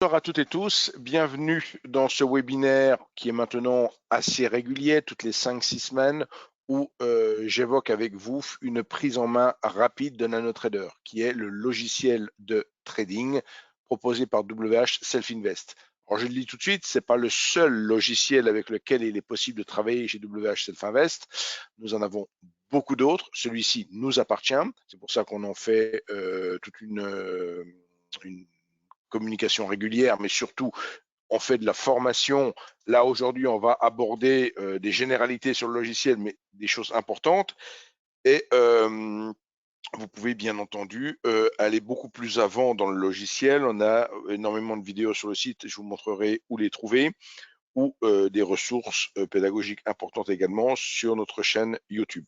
Bonjour à toutes et tous, bienvenue dans ce webinaire qui est maintenant assez régulier, toutes les 5-6 semaines, où j'évoque avec vous une prise en main rapide de NanoTrader, qui est le logiciel de trading proposé par WH Self-Invest. Alors je le dis tout de suite, ce n'est pas le seul logiciel avec lequel il est possible de travailler chez WH Self-Invest. Nous en avons beaucoup d'autres. Celui-ci nous appartient. C'est pour ça qu'on en fait toute une communication régulière, mais surtout on fait de la formation. Là aujourd'hui on va aborder des généralités sur le logiciel, mais des choses importantes. Et vous pouvez bien entendu aller beaucoup plus avant dans le logiciel. On a énormément de vidéos sur le site, je vous montrerai où les trouver, ou des ressources pédagogiques importantes également sur notre chaîne YouTube.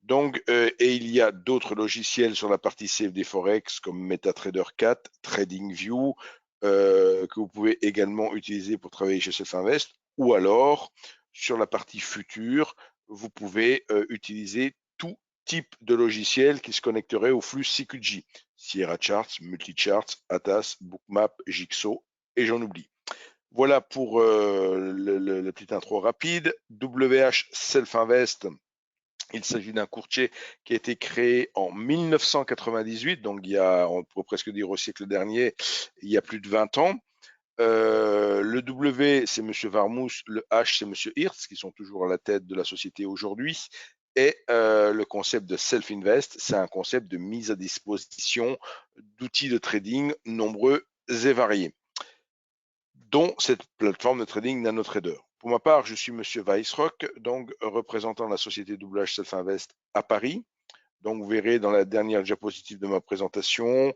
Donc, et il y a d'autres logiciels sur la partie CFD Forex comme MetaTrader 4, TradingView, que vous pouvez également utiliser pour travailler chez Self-Invest, ou alors sur la partie future, vous pouvez utiliser tout type de logiciel qui se connecterait au flux CQG, Sierra Charts, Multicharts, Atas, Bookmap, Jigsaw, et j'en oublie. Voilà pour la petite intro rapide. WH Self-Invest, il s'agit d'un courtier qui a été créé en 1998, donc il y a, on peut presque dire au siècle dernier, il y a plus de 20 ans. Le W, c'est M. Varmousse, le H, c'est M. Hirtz, qui sont toujours à la tête de la société aujourd'hui. Et le concept de self-invest, c'est un concept de mise à disposition d'outils de trading nombreux et variés, dont cette plateforme de trading NanoTrader. Pour ma part, je suis Monsieur Weissrock, donc représentant la société WH Self-Invest à Paris. Donc vous verrez dans la dernière diapositive de ma présentation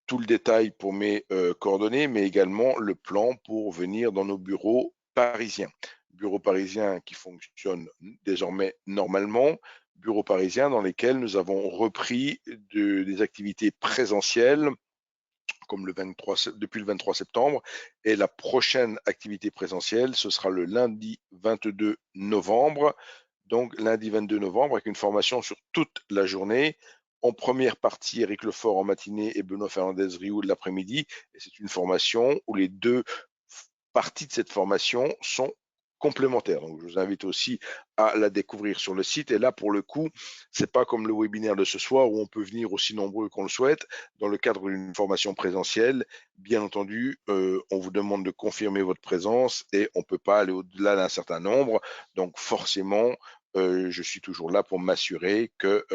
tout le détail pour mes coordonnées, mais également le plan pour venir dans nos bureaux parisiens. Bureaux parisiens qui fonctionnent désormais normalement, bureaux parisiens dans lesquels nous avons repris des activités présentielles comme depuis le 23 septembre. Et la prochaine activité présentielle, ce sera le lundi 22 novembre. Donc lundi 22 novembre, avec une formation sur toute la journée. En première partie, Eric Lefort en matinée et Benoît Fernandez-Rioux de l'après-midi. Et c'est une formation où les deux parties de cette formation sont complémentaires. Donc, je vous invite aussi à la découvrir sur le site. Et là, pour le coup, c'est pas comme le webinaire de ce soir où on peut venir aussi nombreux qu'on le souhaite. Dans le cadre d'une formation présentielle, bien entendu, on vous demande de confirmer votre présence et on peut pas aller au-delà d'un certain nombre. Donc, forcément, je suis toujours là pour m'assurer que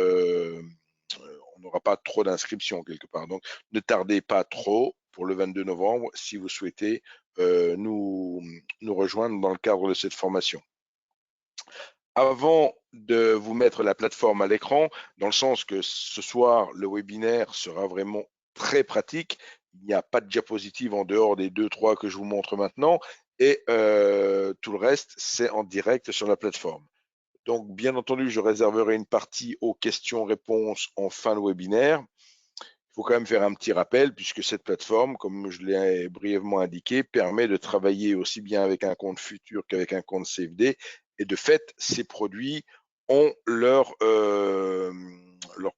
on n'aura pas trop d'inscriptions quelque part. Donc, ne tardez pas trop pour le 22 novembre si vous souhaitez nous rejoindre dans le cadre de cette formation. Avant de vous mettre la plateforme à l'écran, dans le sens que ce soir, le webinaire sera vraiment très pratique. Il n'y a pas de diapositive en dehors des 2-3 que je vous montre maintenant. Et tout le reste, c'est en direct sur la plateforme. Donc, bien entendu, je réserverai une partie aux questions-réponses en fin de webinaire. Il faut quand même faire un petit rappel puisque cette plateforme, comme je l'ai brièvement indiqué, permet de travailler aussi bien avec un compte futur qu'avec un compte CFD. Et de fait, ces produits ont leur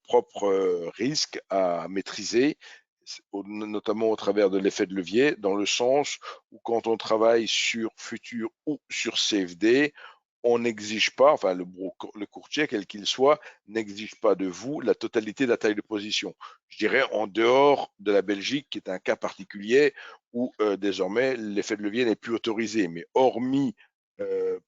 propre risque à maîtriser, notamment au travers de l'effet de levier, dans le sens où quand on travaille sur futur ou sur CFD, on n'exige pas, enfin le courtier, quel qu'il soit, n'exige pas de vous la totalité de la taille de position. Je dirais en dehors de la Belgique, qui est un cas particulier où désormais l'effet de levier n'est plus autorisé. Mais hormis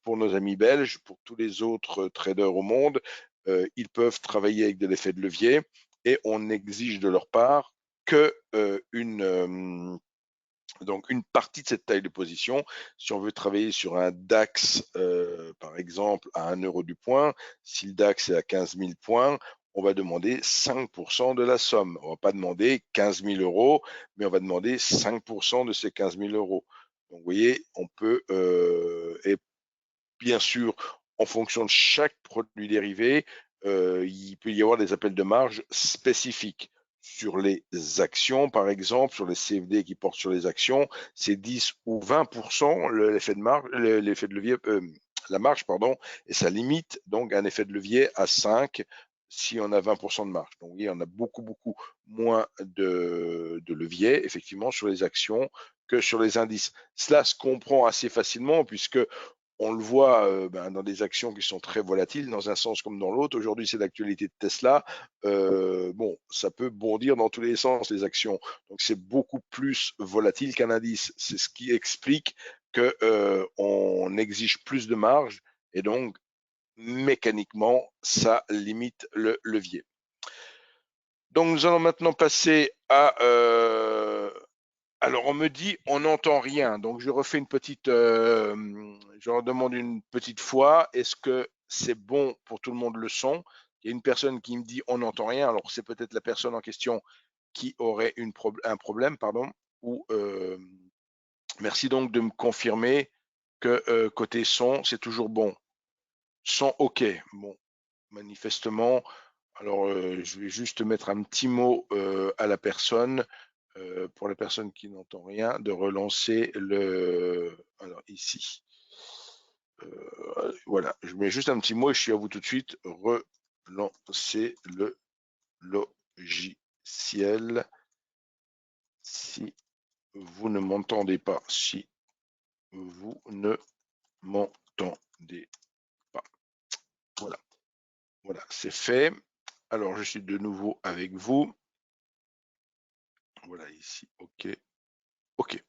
pour nos amis belges, pour tous les autres traders au monde, ils peuvent travailler avec de l'effet de levier et on exige de leur part que donc une partie de cette taille de position. Si on veut travailler sur un DAX, par exemple, à 1 euro du point, si le DAX est à 15 000 points, on va demander 5% de la somme. On ne va pas demander 15 000 euros, mais on va demander 5% de ces 15 000 euros. Donc, vous voyez, on peut, et bien sûr, en fonction de chaque produit dérivé, il peut y avoir des appels de marge spécifiques. Sur les actions, par exemple, sur les CFD qui portent sur les actions, c'est 10 ou 20% l'effet de marge, l'effet de levier, la marge, pardon, et ça limite donc un effet de levier à 5 si on a 20% de marge. Donc, vous voyez, on a beaucoup moins de levier, effectivement, sur les actions que sur les indices. Cela se comprend assez facilement puisque on le voit dans des actions qui sont très volatiles, dans un sens comme dans l'autre. Aujourd'hui, c'est l'actualité de Tesla. Bon, ça peut bondir dans tous les sens, les actions. Donc, c'est beaucoup plus volatile qu'un indice. C'est ce qui explique qu'on exige plus de marge et donc, mécaniquement, ça limite le levier. Donc, nous allons maintenant passer à... alors, on me dit, on n'entend rien. Donc, je refais une petite... je redemande une petite fois. Est-ce que c'est bon pour tout le monde le son? Il y a une personne qui me dit, on n'entend rien. Alors, c'est peut-être la personne en question qui aurait un problème, pardon. Ou, merci donc de me confirmer que côté son, c'est toujours bon. Son OK. Bon, manifestement, alors je vais juste mettre un petit mot à la personne, pour la personne qui n'entend rien, de relancer le... Alors ici, voilà, je mets juste un petit mot et je suis à vous tout de suite. Relancer le logiciel si vous ne m'entendez pas. Si vous ne m'entendez pas. Voilà, voilà, c'est fait. Alors, je suis de nouveau avec vous. Voilà, ici, OK. OK.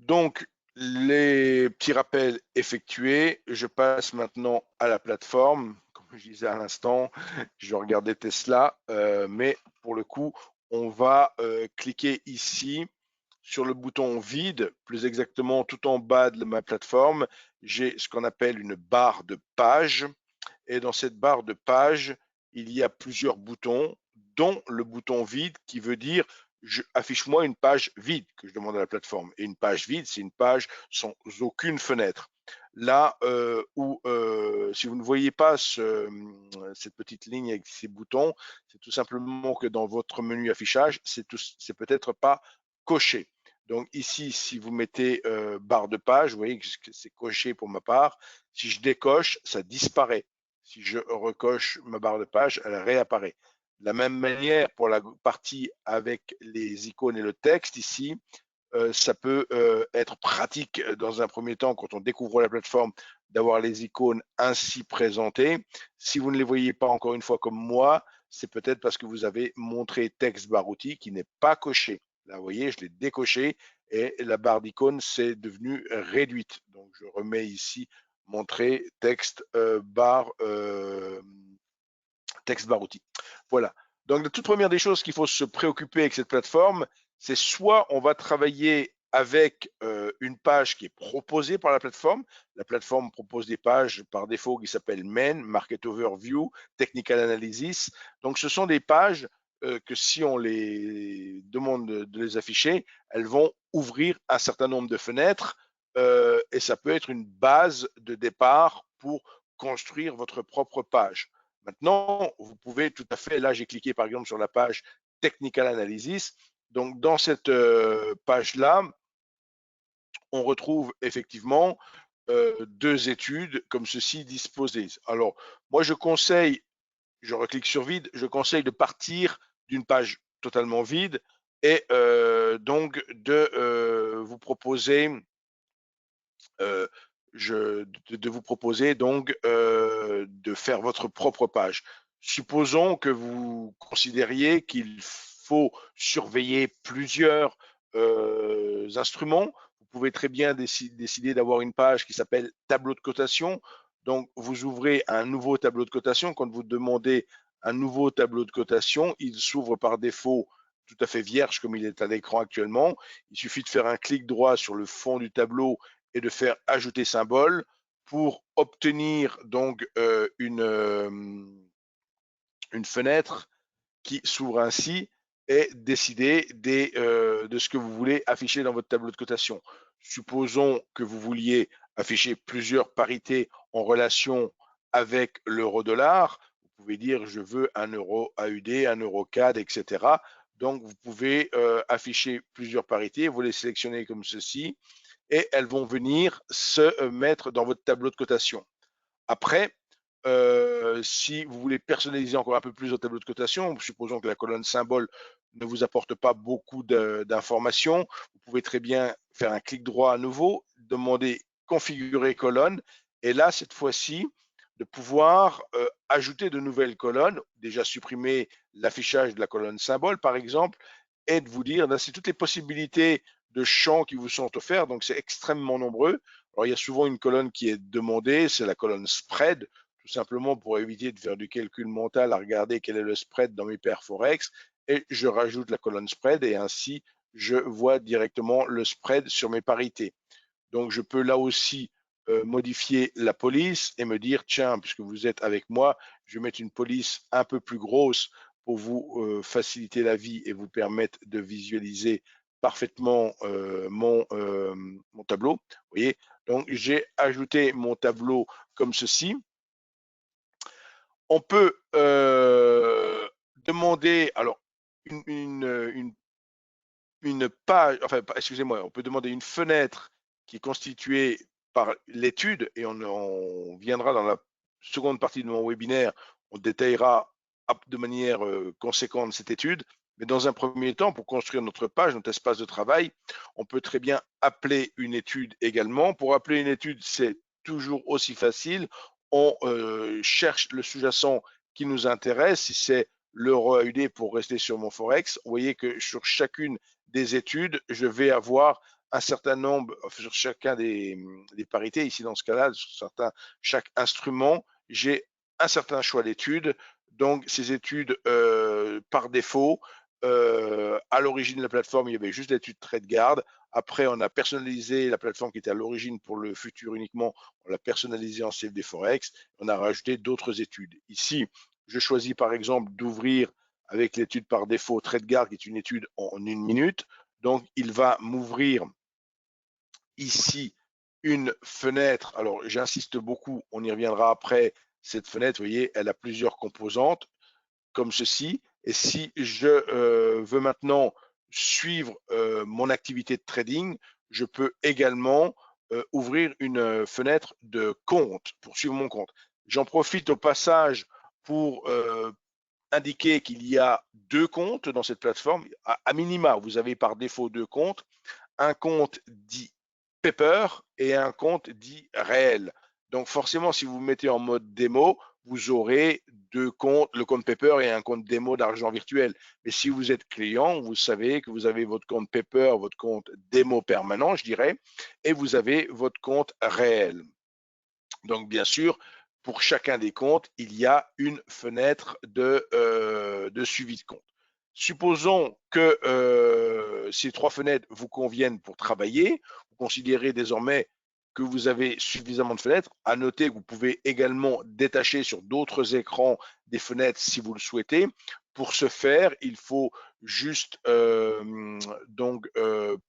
Donc, les petits rappels effectués, je passe maintenant à la plateforme. Comme je disais à l'instant, je regardais Tesla, mais pour le coup, on va cliquer ici sur le bouton vide, plus exactement tout en bas de ma plateforme, j'ai ce qu'on appelle une barre de page. Et dans cette barre de page, il y a plusieurs boutons, dont le bouton vide qui veut dire affiche-moi une page vide que je demande à la plateforme. Et une page vide, c'est une page sans aucune fenêtre. Là où, si vous ne voyez pas cette petite ligne avec ces boutons, c'est tout simplement que dans votre menu affichage, c'est peut-être pas coché. Donc ici, si vous mettez barre de page, vous voyez que c'est coché pour ma part. Si je décoche, ça disparaît. Si je recoche ma barre de page, elle réapparaît. De la même manière, pour la partie avec les icônes et le texte, ici, ça peut être pratique dans un premier temps, quand on découvre la plateforme, d'avoir les icônes ainsi présentées. Si vous ne les voyez pas encore une fois comme moi, c'est peut-être parce que vous avez montré texte barre outil qui n'est pas coché. Là, vous voyez, je l'ai décoché et la barre d'icônes s'est devenue réduite. Donc, je remets ici montrer texte barre outil. Voilà. Donc, la toute première des choses qu'il faut se préoccuper avec cette plateforme, c'est soit on va travailler avec une page qui est proposée par la plateforme. La plateforme propose des pages par défaut qui s'appellent Main, Market Overview, Technical Analysis. Donc, ce sont des pages que si on les demande de les afficher, elles vont ouvrir un certain nombre de fenêtres et ça peut être une base de départ pour construire votre propre page. Maintenant, vous pouvez tout à fait, là j'ai cliqué par exemple sur la page Technical Analysis. Donc dans cette page-là, on retrouve effectivement deux études comme ceci disposées. Alors moi je conseille, je reclique sur vide, je conseille de partir d'une page totalement vide et donc de vous proposer de vous proposer donc de faire votre propre page. Supposons que vous considériez qu'il faut surveiller plusieurs instruments. Vous pouvez très bien décider d'avoir une page qui s'appelle tableau de cotation. Donc, vous ouvrez un nouveau tableau de cotation. Quand vous demandez un nouveau tableau de cotation, il s'ouvre par défaut tout à fait vierge comme il est à l'écran actuellement. Il suffit de faire un clic droit sur le fond du tableau et de faire ajouter symbole pour obtenir donc une fenêtre qui s'ouvre ainsi et décider de ce que vous voulez afficher dans votre tableau de cotation. Supposons que vous vouliez afficher plusieurs parités en relation avec l'euro-dollar. Vous pouvez dire je veux un euro AUD, un euro CAD, etc. Donc vous pouvez afficher plusieurs parités, vous les sélectionnez comme ceci et elles vont venir se mettre dans votre tableau de cotation. Après, si vous voulez personnaliser encore un peu plus votre tableau de cotation, supposons que la colonne symbole ne vous apporte pas beaucoup d'informations, vous pouvez très bien faire un clic droit à nouveau, demander configurer colonne, et là, cette fois-ci, de pouvoir ajouter de nouvelles colonnes, déjà supprimer l'affichage de la colonne symbole, par exemple, et de vous dire, là, c'est toutes les possibilités de champs qui vous sont offerts, donc c'est extrêmement nombreux. Alors, il y a souvent une colonne qui est demandée, c'est la colonne spread, tout simplement pour éviter de faire du calcul mental à regarder quel est le spread dans mes paires Forex, et je rajoute la colonne spread, et ainsi, je vois directement le spread sur mes parités. Donc, je peux là aussi modifier la police et me dire, tiens, puisque vous êtes avec moi, je vais mettre une police un peu plus grosse pour vous faciliter la vie et vous permettre de visualiser parfaitement mon tableau. Vous voyez, donc j'ai ajouté mon tableau comme ceci. On peut demander, alors, une page, enfin, excusez-moi, on peut demander une fenêtre qui est constituée par l'étude, et on viendra dans la seconde partie de mon webinaire, on détaillera de manière conséquente cette étude. Mais dans un premier temps, pour construire notre page, notre espace de travail, on peut très bien appeler une étude également. Pour appeler une étude, c'est toujours aussi facile. On cherche le sous-jacent qui nous intéresse. Si c'est l'euro AUD pour rester sur mon Forex, vous voyez que sur chacune des études, je vais avoir un certain nombre, sur chacun des parités, ici dans ce cas-là, sur chaque instrument, j'ai un certain choix d'études. Donc, ces études, par défaut, à l'origine de la plateforme, il y avait juste l'étude TradeGuard. Après, on a personnalisé la plateforme qui était à l'origine pour le futur uniquement. On l'a personnalisé en CFD Forex. On a rajouté d'autres études. Ici, je choisis par exemple d'ouvrir avec l'étude par défaut TradeGuard, qui est une étude en 1 minute. Donc, il va m'ouvrir ici une fenêtre. Alors, j'insiste beaucoup, on y reviendra après. Cette fenêtre, vous voyez, elle a plusieurs composantes, comme ceci. Et si je veux maintenant suivre mon activité de trading, je peux également ouvrir une fenêtre de compte pour suivre mon compte. J'en profite au passage pour indiquer qu'il y a deux comptes dans cette plateforme. À minima, vous avez par défaut deux comptes. Un compte dit paper et un compte dit réel. Donc forcément, si vous vous mettez en mode démo, vous aurez deux comptes, le compte paper et un compte démo d'argent virtuel. Mais si vous êtes client, vous savez que vous avez votre compte paper, votre compte démo permanent, je dirais, et vous avez votre compte réel. Donc, bien sûr, pour chacun des comptes, il y a une fenêtre de suivi de compte. Supposons que ces trois fenêtres vous conviennent pour travailler. Vous considérez désormais que vous avez suffisamment de fenêtres. À noter que vous pouvez également détacher sur d'autres écrans des fenêtres si vous le souhaitez. Pour ce faire, il faut juste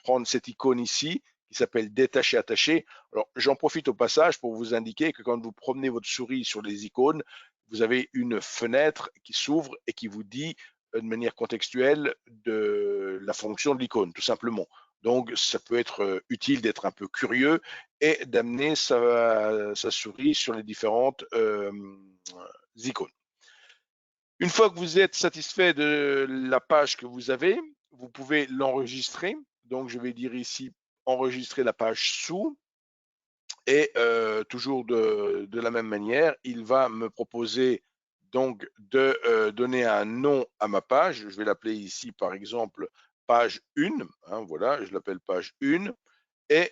prendre cette icône ici qui s'appelle détacher attaché. Alors, j'en profite au passage pour vous indiquer que quand vous promenez votre souris sur les icônes, vous avez une fenêtre qui s'ouvre et qui vous dit de manière contextuelle de la fonction de l'icône, tout simplement. Donc, ça peut être utile d'être un peu curieux et d'amener sa souris sur les différentes icônes. Une fois que vous êtes satisfait de la page que vous avez, vous pouvez l'enregistrer. Donc, je vais dire ici enregistrer la page sous. Et toujours de la même manière, il va me proposer donc de donner un nom à ma page. Je vais l'appeler ici par exemple page 1. Hein, voilà, je l'appelle page 1. Et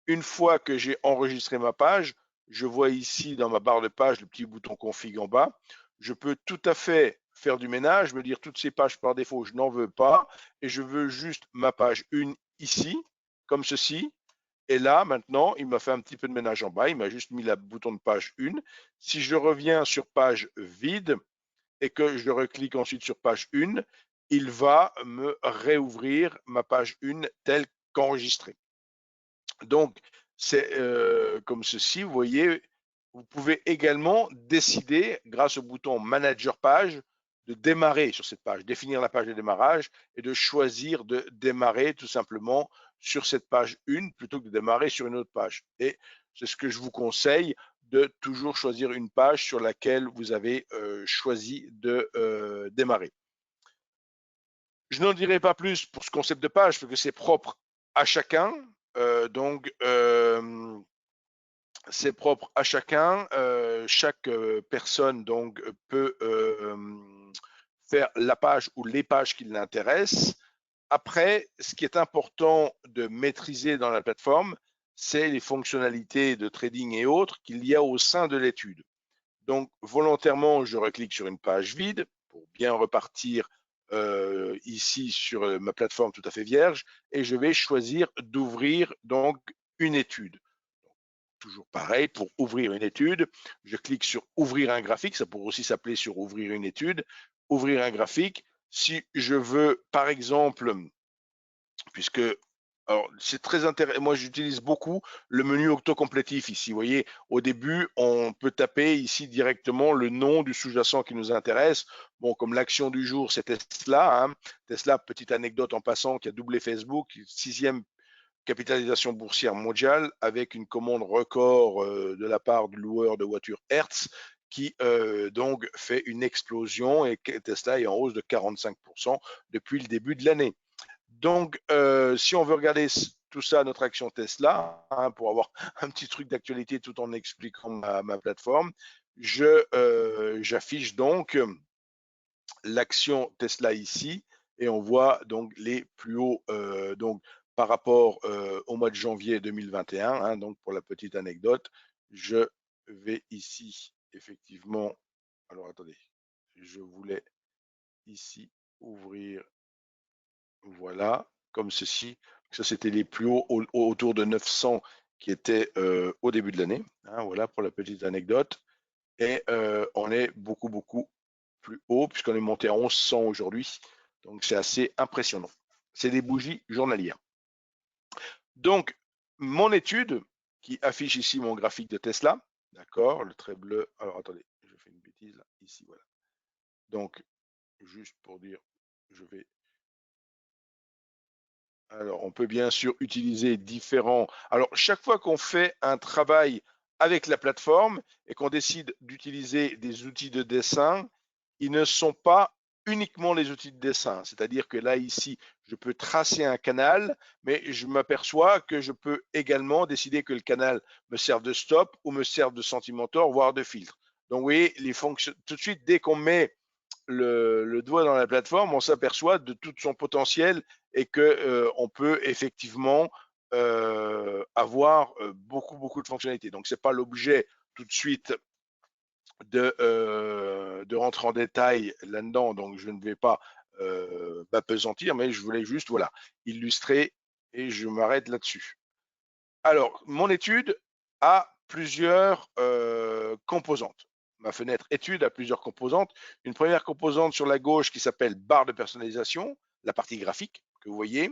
une fois que j'ai enregistré ma page, je vois ici dans ma barre de page le petit bouton config en bas. Je peux tout à fait faire du ménage, me dire toutes ces pages par défaut, je n'en veux pas, et je veux juste ma page 1 ici, comme ceci. Et là, maintenant, il m'a fait un petit peu de ménage en bas. Il m'a juste mis le bouton de page 1. Si je reviens sur page vide et que je reclique ensuite sur page 1, il va me réouvrir ma page 1 telle qu'enregistrée. Donc, c'est comme ceci. Vous voyez, vous pouvez également décider, grâce au bouton Manager page, de démarrer sur cette page, définir la page de démarrage et de choisir de démarrer tout simplement sur cette page 1 plutôt que de démarrer sur une autre page. Et c'est ce que je vous conseille de toujours choisir une page sur laquelle vous avez choisi de démarrer. Je n'en dirai pas plus pour ce concept de page, parce que c'est propre à chacun. C'est propre à chacun. Chaque personne donc peut faire la page ou les pages qui l'intéressent. Après, ce qui est important de maîtriser dans la plateforme, c'est les fonctionnalités de trading et autres qu'il y a au sein de l'étude. Donc, volontairement, je reclique sur une page vide pour bien repartir ici sur ma plateforme tout à fait vierge et je vais choisir d'ouvrir donc une étude. Toujours pareil, pour ouvrir une étude, je clique sur ouvrir un graphique, ça pourrait aussi s'appeler sur ouvrir une étude, ouvrir un graphique. Si je veux, par exemple, puisque alors c'est très intéressant, moi j'utilise beaucoup le menu autocomplétif ici. Vous voyez, au début, on peut taper ici directement le nom du sous-jacent qui nous intéresse. Bon, comme l'action du jour, c'est Tesla. Hein. Tesla, petite anecdote en passant, qui a doublé Facebook, 6e capitalisation boursière mondiale avec une commande record de la part du loueur de voitures Hertz qui donc fait une explosion et Tesla est en hausse de 45% depuis le début de l'année. Donc, si on veut regarder tout ça, notre action Tesla, hein, pour avoir un petit truc d'actualité tout en expliquant ma plateforme, j'affiche donc l'action Tesla ici et on voit donc les plus hauts donc par rapport au mois de janvier 2021. Hein, donc pour la petite anecdote, je vais ici effectivement. Alors attendez, je voulais ici ouvrir. Voilà, comme ceci. Ça, c'était les plus hauts autour de 900 qui étaient au début de l'année. Hein, voilà pour la petite anecdote. Et on est beaucoup, beaucoup plus haut puisqu'on est monté à 1100 aujourd'hui. Donc, c'est assez impressionnant. C'est des bougies journalières. Donc, mon étude qui affiche ici mon graphique de Tesla. D'accord, le trait bleu. Alors, attendez, je fais une bêtise là. Ici, voilà. Donc, juste pour dire, je vais. Alors, on peut bien sûr utiliser différents. Alors, chaque fois qu'on fait un travail avec la plateforme et qu'on décide d'utiliser des outils de dessin, ils ne sont pas uniquement les outils de dessin. C'est-à-dire que là, ici, je peux tracer un canal, mais je m'aperçois que je peux également décider que le canal me serve de stop ou me serve de sentimentor, voire de filtre. Donc, vous voyez, les fonctions, tout de suite, dès qu'on met le doigt dans la plateforme, on s'aperçoit de tout son potentiel et que on peut effectivement avoir beaucoup, beaucoup de fonctionnalités. Donc, c'est pas l'objet tout de suite de rentrer en détail là-dedans, donc je ne vais pas m'apesantir, mais je voulais juste voilà, illustrer et je m'arrête là-dessus. Alors, mon étude a plusieurs composantes. Ma fenêtre étude a plusieurs composantes. Une première composante sur la gauche qui s'appelle barre de personnalisation, la partie graphique que vous voyez.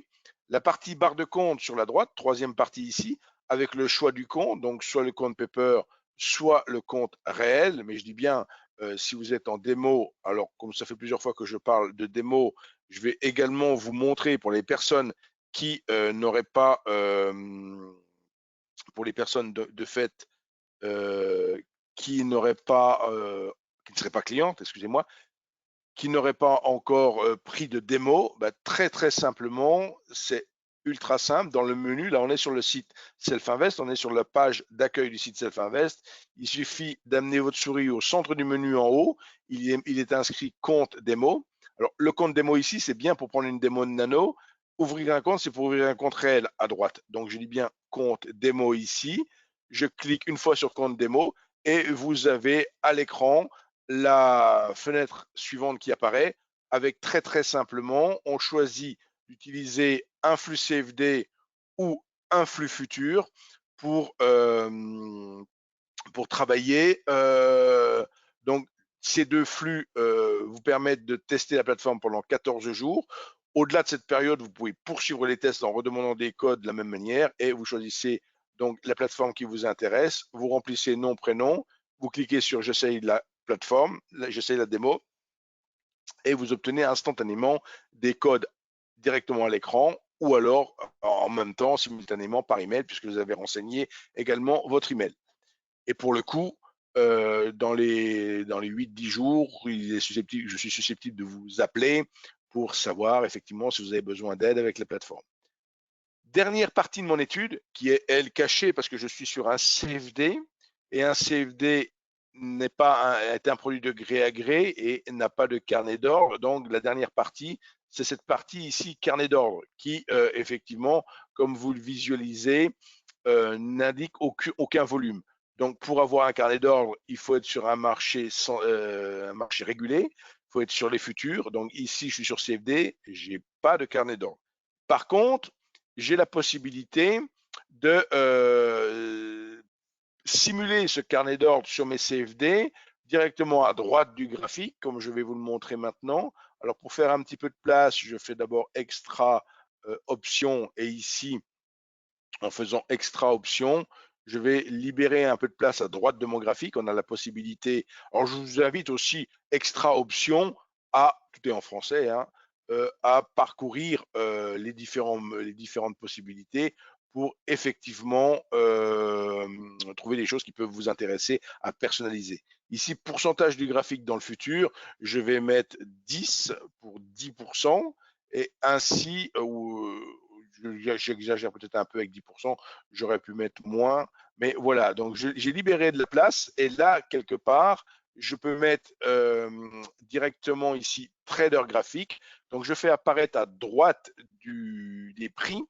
La partie barre de compte sur la droite, troisième partie ici, avec le choix du compte, donc soit le compte paper, soit le compte réel. Mais je dis bien, si vous êtes en démo, alors comme ça fait plusieurs fois que je parle de démo, je vais également vous montrer pour les personnes qui n'auraient pas pour les personnes de fait qui n'auraient pas, qui ne seraient pas clientes, excusez-moi, qui n'auraient pas encore pris de démo, bah, très très simplement, c'est ultra simple. Dans le menu, là on est sur le site Self-Invest, on est sur la page d'accueil du site Self-Invest. Il suffit d'amener votre souris au centre du menu en haut. Il est inscrit compte démo. Alors le compte démo ici, c'est bien pour prendre une démo de nano. Ouvrir un compte, c'est pour ouvrir un compte réel à droite. Donc je dis bien compte démo ici. Je clique une fois sur compte démo et vous avez à l'écran la fenêtre suivante qui apparaît avec très très simplement, on choisit d'utiliser un flux CFD ou un flux futur pour travailler. Donc, ces deux flux vous permettent de tester la plateforme pendant 14 jours. Au-delà de cette période, vous pouvez poursuivre les tests en redemandant des codes de la même manière et vous choisissez donc la plateforme qui vous intéresse. Vous remplissez nom, prénom, vous cliquez sur j'essaye la plateforme, j'essaye la démo et vous obtenez instantanément des codes directement à l'écran ou alors en même temps simultanément par email puisque vous avez renseigné également votre email. Et pour le coup, dans les 8-10 jours, je suis susceptible de vous appeler pour savoir effectivement si vous avez besoin d'aide avec la plateforme. Dernière partie de mon étude, qui est elle cachée parce que je suis sur un CFD, et un CFD est un produit de gré à gré et n'a pas de carnet d'ordre. Donc la dernière partie, c'est cette partie ici, carnet d'ordre, qui effectivement, comme vous le visualisez, n'indique aucun volume. Donc pour avoir un carnet d'ordre, il faut être sur un marché régulé, il faut être sur les futurs. Donc ici, je suis sur CFD, j'ai pas de carnet d'ordre. Par contre, j'ai la possibilité de simuler ce carnet d'ordre sur mes CFD directement à droite du graphique, comme je vais vous le montrer maintenant. Alors pour faire un petit peu de place, je fais d'abord extra option, et ici, en faisant extra option, je vais libérer un peu de place à droite de mon graphique. On a la possibilité, alors je vous invite aussi extra option à, tout est en français, hein, à parcourir les différentes possibilités pour effectivement trouver des choses qui peuvent vous intéresser à personnaliser. Ici, pourcentage du graphique dans le futur, je vais mettre 10 pour 10%, et ainsi, j'exagère peut-être un peu avec 10%, j'aurais pu mettre moins, mais voilà, donc j'ai libéré de la place, et là, quelque part, je peux mettre directement ici trader graphique. Donc je fais apparaître à droite des prix,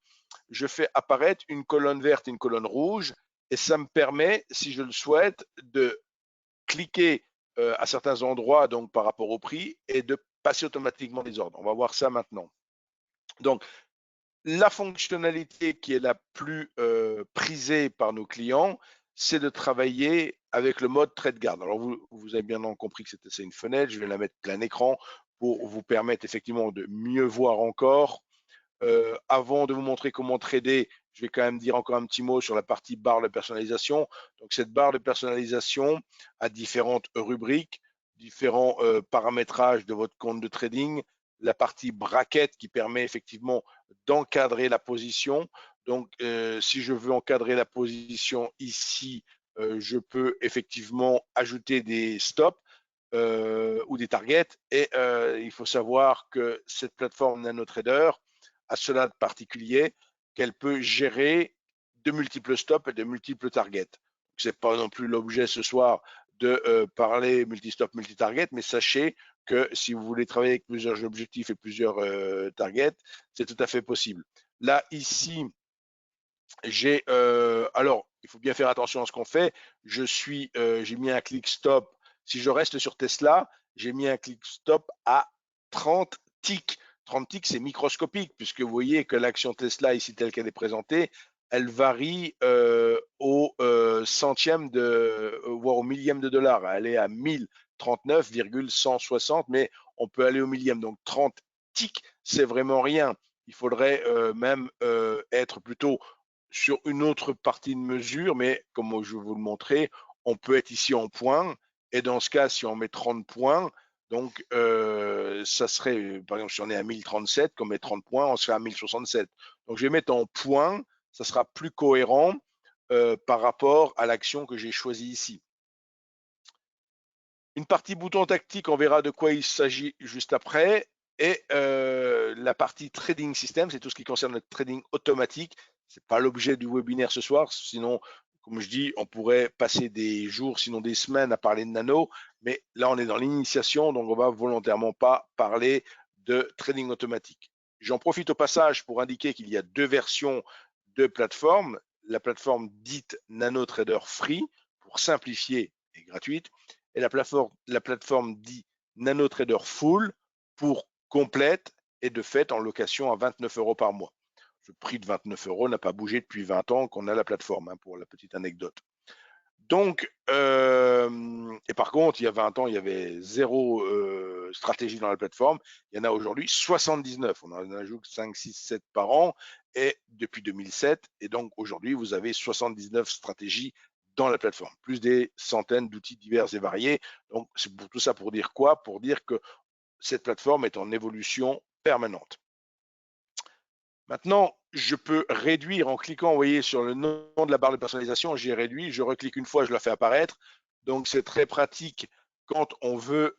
je fais apparaître une colonne verte et une colonne rouge, et ça me permet, si je le souhaite, de cliquer à certains endroits, donc par rapport au prix, et de passer automatiquement des ordres. On va voir ça maintenant. Donc la fonctionnalité qui est la plus prisée par nos clients, c'est de travailler avec le mode trade guard. Alors vous avez bien compris que c'est une fenêtre, je vais la mettre plein écran pour vous permettre effectivement de mieux voir encore. Avant de vous montrer comment trader, je vais quand même dire encore un petit mot sur la partie barre de personnalisation. Donc cette barre de personnalisation a différentes rubriques, différents paramétrages de votre compte de trading, la partie bracket qui permet effectivement d'encadrer la position. Donc si je veux encadrer la position ici, je peux effectivement ajouter des stops ou des targets, et il faut savoir que cette plateforme NanoTrader a cela de particulier qu'elle peut gérer de multiples stops et de multiples targets. Ce n'est pas non plus l'objet ce soir de parler multi-stop, multi-target, mais sachez que si vous voulez travailler avec plusieurs objectifs et plusieurs targets, c'est tout à fait possible. Là, ici, j'ai alors il faut bien faire attention à ce qu'on fait. J'ai mis un click stop. Si je reste sur Tesla, j'ai mis un click stop à 30 ticks. 30 ticks, c'est microscopique, puisque vous voyez que l'action Tesla, ici telle qu'elle est présentée, elle varie au centième voire au millième de dollar. Elle est à 1039,160, mais on peut aller au millième. Donc 30 ticks, c'est vraiment rien. Il faudrait même être plutôt sur une autre partie de mesure, mais comme je vais vous le montrer, on peut être ici en points, et dans ce cas, si on met 30 points, donc ça serait, par exemple, si on est à 1037, qu'on met 30 points, on serait à 1067. Donc je vais mettre en points, ça sera plus cohérent par rapport à l'action que j'ai choisie ici. Une partie bouton tactique, on verra de quoi il s'agit juste après. Et la partie trading system, c'est tout ce qui concerne le trading automatique. Ce n'est pas l'objet du webinaire ce soir, sinon, comme je dis, on pourrait passer des jours, sinon des semaines à parler de nano. Mais là, on est dans l'initiation, donc on va volontairement pas parler de trading automatique. J'en profite au passage pour indiquer qu'il y a deux versions de plateforme. La plateforme dite NanoTrader Free, pour simplifier, et gratuite, et la plateforme dit NanoTrader Full pour complète et de fait en location à 29 € par mois. Ce prix de 29 € n'a pas bougé depuis 20 ans qu'on a la plateforme, hein, pour la petite anecdote. Donc, et par contre, il y a 20 ans, il y avait zéro stratégie dans la plateforme. Il y en a aujourd'hui 79. On en ajoute 5, 6, 7 par an, et depuis 2007. Et donc, aujourd'hui, vous avez 79 stratégies dans la plateforme, plus des centaines d'outils divers et variés. Donc, c'est pour tout ça pour dire quoi? Pour dire que cette plateforme est en évolution permanente. Maintenant, je peux réduire en cliquant, vous voyez, sur le nom de la barre de personnalisation, j'ai réduit, je reclique une fois, je la fais apparaître. Donc, c'est très pratique quand on veut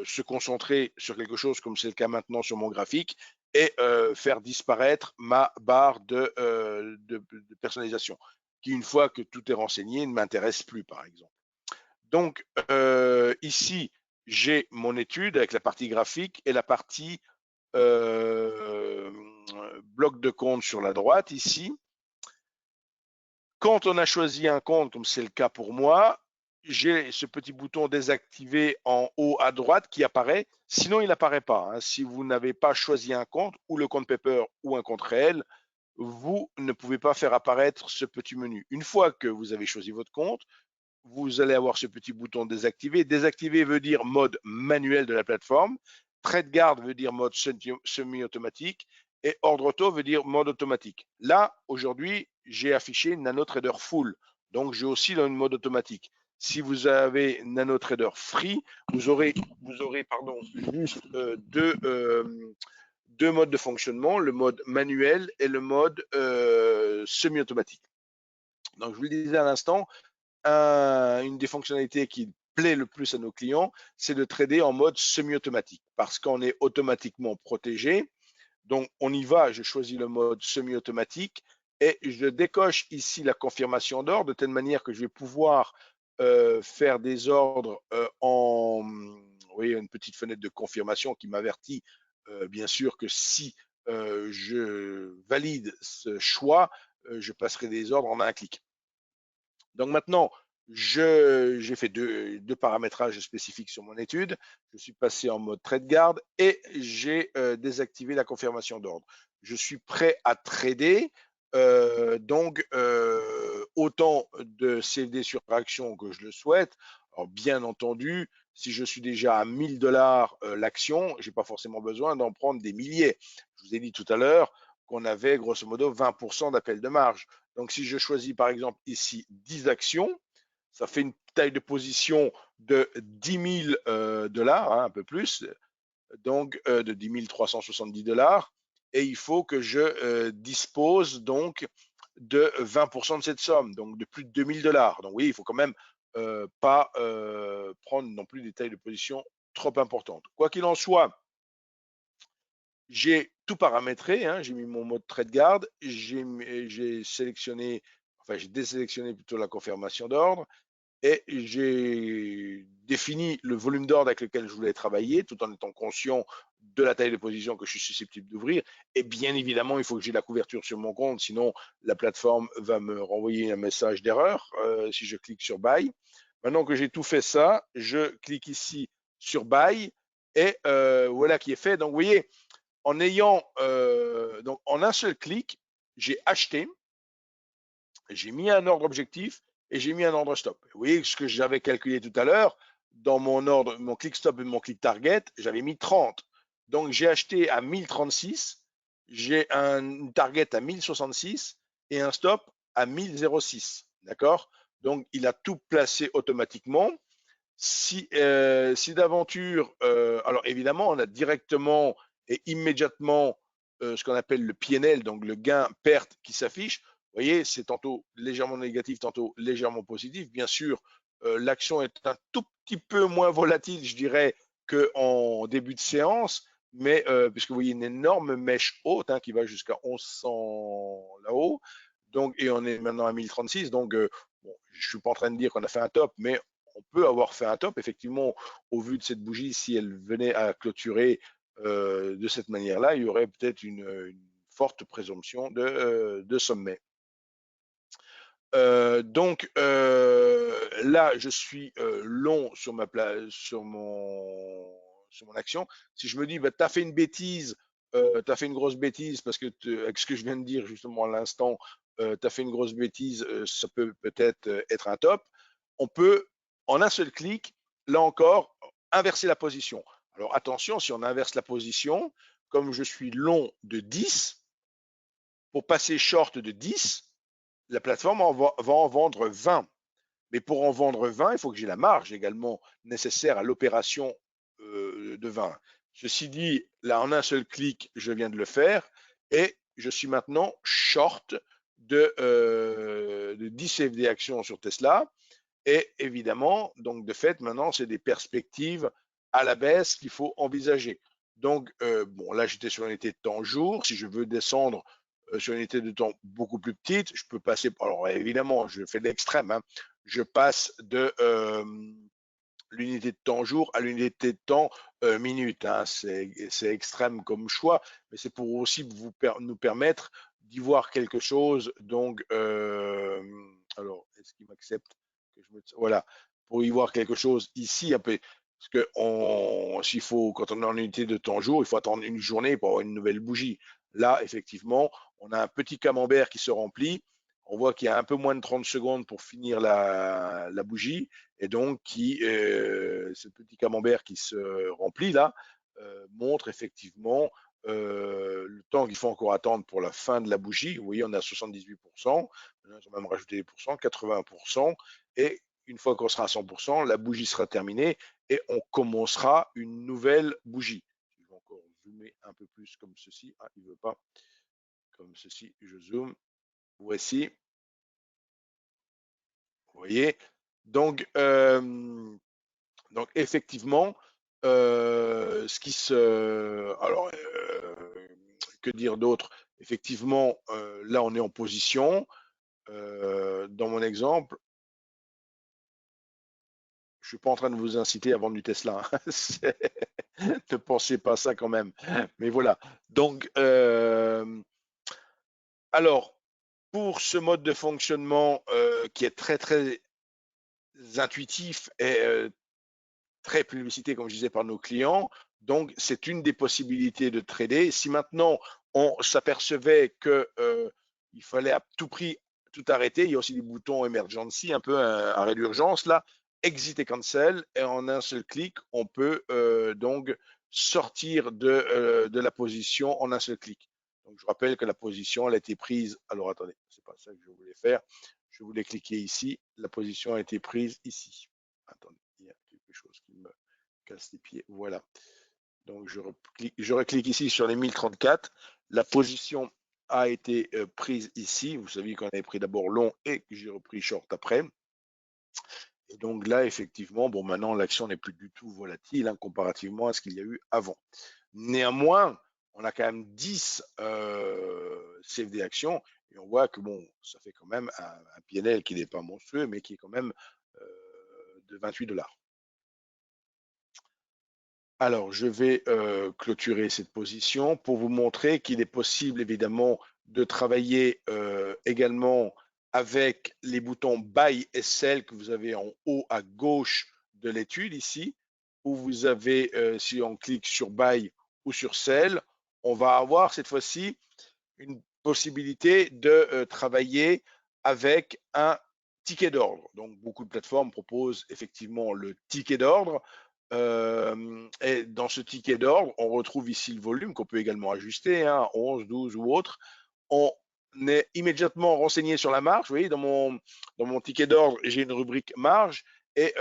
se concentrer sur quelque chose, comme c'est le cas maintenant sur mon graphique, et faire disparaître ma barre de personnalisation, qui, une fois que tout est renseigné, ne m'intéresse plus, par exemple. Donc, ici, j'ai mon étude avec la partie graphique et la partie bloc de compte sur la droite ici. Quand on a choisi un compte, comme c'est le cas pour moi, j'ai ce petit bouton désactivé en haut à droite qui apparaît. Sinon, il n'apparaît pas. Hein. Si vous n'avez pas choisi un compte, ou le compte Paper ou un compte réel, vous ne pouvez pas faire apparaître ce petit menu. Une fois que vous avez choisi votre compte, vous allez avoir ce petit bouton désactivé. Désactivé veut dire mode manuel de la plateforme. Trait de garde veut dire mode semi-automatique. Et ordre auto veut dire mode automatique. Là, aujourd'hui, j'ai affiché NanoTrader Full. Donc, j'ai aussi le mode automatique. Si vous avez NanoTrader Free, vous aurez juste deux modes de fonctionnement, le mode manuel et le mode semi-automatique. Donc, je vous le disais à l'instant, une des fonctionnalités qui plaît le plus à nos clients, c'est de trader en mode semi-automatique parce qu'on est automatiquement protégé. Donc, on y va, je choisis le mode semi-automatique et je décoche ici la confirmation d'ordre de telle manière que je vais pouvoir faire des ordres vous voyez, une petite fenêtre de confirmation qui m'avertit bien sûr que si je valide ce choix, je passerai des ordres en un clic. Donc maintenant, j'ai fait deux paramétrages spécifiques sur mon étude. Je suis passé en mode trade guard et j'ai désactivé la confirmation d'ordre. Je suis prêt à trader. Donc, autant de CFD sur action que je le souhaite. Alors, bien entendu, si je suis déjà à 1000 $ l'action, je n'ai pas forcément besoin d'en prendre des milliers. Je vous ai dit tout à l'heure qu'on avait grosso modo 20% d'appel de marge. Donc, si je choisis par exemple ici 10 actions, ça fait une taille de position de 10 000 $, hein, un peu plus, donc de 10 370 $. Et il faut que je dispose donc de 20% de cette somme, donc de plus de 2000 $. Donc oui, il faut quand même pas prendre non plus des tailles de position trop importantes. Quoi qu'il en soit, j'ai tout paramétré, hein, j'ai mis mon mode trade guard, j'ai sélectionné, enfin j'ai désélectionné plutôt la confirmation d'ordre et j'ai défini le volume d'ordre avec lequel je voulais travailler tout en étant conscient de la taille de position que je suis susceptible d'ouvrir. Et bien évidemment, il faut que j'ai la couverture sur mon compte, sinon la plateforme va me renvoyer un message d'erreur si je clique sur Buy. Maintenant que j'ai tout fait ça, je clique ici sur Buy et voilà qui est fait. Donc vous voyez, en ayant donc en un seul clic, j'ai acheté, j'ai mis un ordre objectif et j'ai mis un ordre stop. Vous voyez ce que j'avais calculé tout à l'heure, dans mon ordre, mon click stop et mon click target, j'avais mis 30. Donc j'ai acheté à 1036, j'ai un target à 1066 et un stop à 1006. D'accord? Donc il a tout placé automatiquement. Si d'aventure, alors évidemment, on a directement et immédiatement ce qu'on appelle le PNL, donc le gain-perte qui s'affiche. Vous voyez, c'est tantôt légèrement négatif, tantôt légèrement positif. Bien sûr, l'action est un tout petit peu moins volatile, je dirais, qu'en début de séance, mais puisque vous voyez une énorme mèche haute hein, qui va jusqu'à 1100 là-haut, donc, et on est maintenant à 1036, donc bon, je ne suis pas en train de dire qu'on a fait un top, mais on peut avoir fait un top, effectivement, au vu de cette bougie, si elle venait à clôturer de cette manière-là, il y aurait peut-être une forte présomption de sommet. Donc là, je suis long sur sur mon action. Si je me dis, bah, tu as fait une bêtise, tu as fait une grosse bêtise parce que avec ce que je viens de dire justement à l'instant, tu as fait une grosse bêtise, ça peut peut-être être un top. On peut, en un seul clic, là encore, inverser la position. Alors attention, si on inverse la position, comme je suis long de 10, pour passer short de 10, la plateforme va en vendre 20. Mais pour en vendre 20, il faut que j'ai la marge également nécessaire à l'opération de 20. Ceci dit, là, en un seul clic, je viens de le faire et je suis maintenant short de 10 CFD actions sur Tesla. Et évidemment, donc de fait, maintenant, c'est des perspectives à la baisse qu'il faut envisager. Donc, bon, là, j'étais sur une unité de temps jour. Si je veux descendre sur une unité de temps beaucoup plus petite, je peux passer. Alors, évidemment, je fais de l'extrême. Hein. Je passe de l'unité de temps jour à l'unité de temps minute. Hein. C'est extrême comme choix, mais c'est pour aussi nous permettre d'y voir quelque chose. Donc, alors, est-ce qu'il m'accepte que je voilà, pour y voir quelque chose ici un peu. Parce que s'il faut, quand on est en unité de temps jour, il faut attendre une journée pour avoir une nouvelle bougie. Là, effectivement, on a un petit camembert qui se remplit. On voit qu'il y a un peu moins de 30 secondes pour finir la bougie et donc ce petit camembert qui se remplit là montre effectivement le temps qu'il faut encore attendre pour la fin de la bougie. Vous voyez, on est à 78%, ils ont même rajouté des pourcents, 80%, et une fois qu'on sera à 100%, la bougie sera terminée et on commencera une nouvelle bougie. Je vais encore zoomer un peu plus comme ceci. Ah, il ne veut pas. Comme ceci, je zoome. Voici. Vous voyez. Donc, effectivement, ce qui se... Alors, que dire d'autre? Effectivement, là, on est en position. Dans mon exemple, je suis pas en train de vous inciter à vendre du Tesla. Hein. Ne pensez pas ça quand même. Mais voilà. Donc, alors, pour ce mode de fonctionnement qui est très, très intuitif et très publicité, comme je disais, par nos clients. Donc, c'est une des possibilités de trader. Si maintenant, on s'apercevait qu'il fallait à tout prix tout arrêter, il y a aussi des boutons emergency, un peu arrêt d'urgence, là, exit et cancel, et en un seul clic, on peut donc sortir de la position en un seul clic. Donc, je rappelle que la position, elle a été prise. Alors, attendez, c'est pas ça que je voulais faire. Je voulais cliquer ici. La position a été prise ici. Attendez, il y a quelque chose qui me casse les pieds. Voilà. Donc, je reclique ici sur les 1034. La position a été prise ici. Vous savez qu'on avait pris d'abord long et que j'ai repris short après. Et donc là, effectivement, bon, maintenant, l'action n'est plus du tout volatile hein, comparativement à ce qu'il y a eu avant. Néanmoins, on a quand même 10 CFD actions et on voit que bon, ça fait quand même un PNL qui n'est pas monstrueux, mais qui est quand même de 28 $. Alors, je vais clôturer cette position pour vous montrer qu'il est possible évidemment de travailler également avec les boutons Buy et Sell que vous avez en haut à gauche de l'étude ici, où vous avez, si on clique sur Buy ou sur Sell, on va avoir cette fois-ci une possibilité de travailler avec un ticket d'ordre. Donc, beaucoup de plateformes proposent effectivement le ticket d'ordre. Et dans ce ticket d'ordre, on retrouve ici le volume qu'on peut également ajuster, hein, 11, 12 ou autre. On est immédiatement renseigné sur la marge. Vous voyez, dans mon ticket d'ordre, j'ai une rubrique marge. Et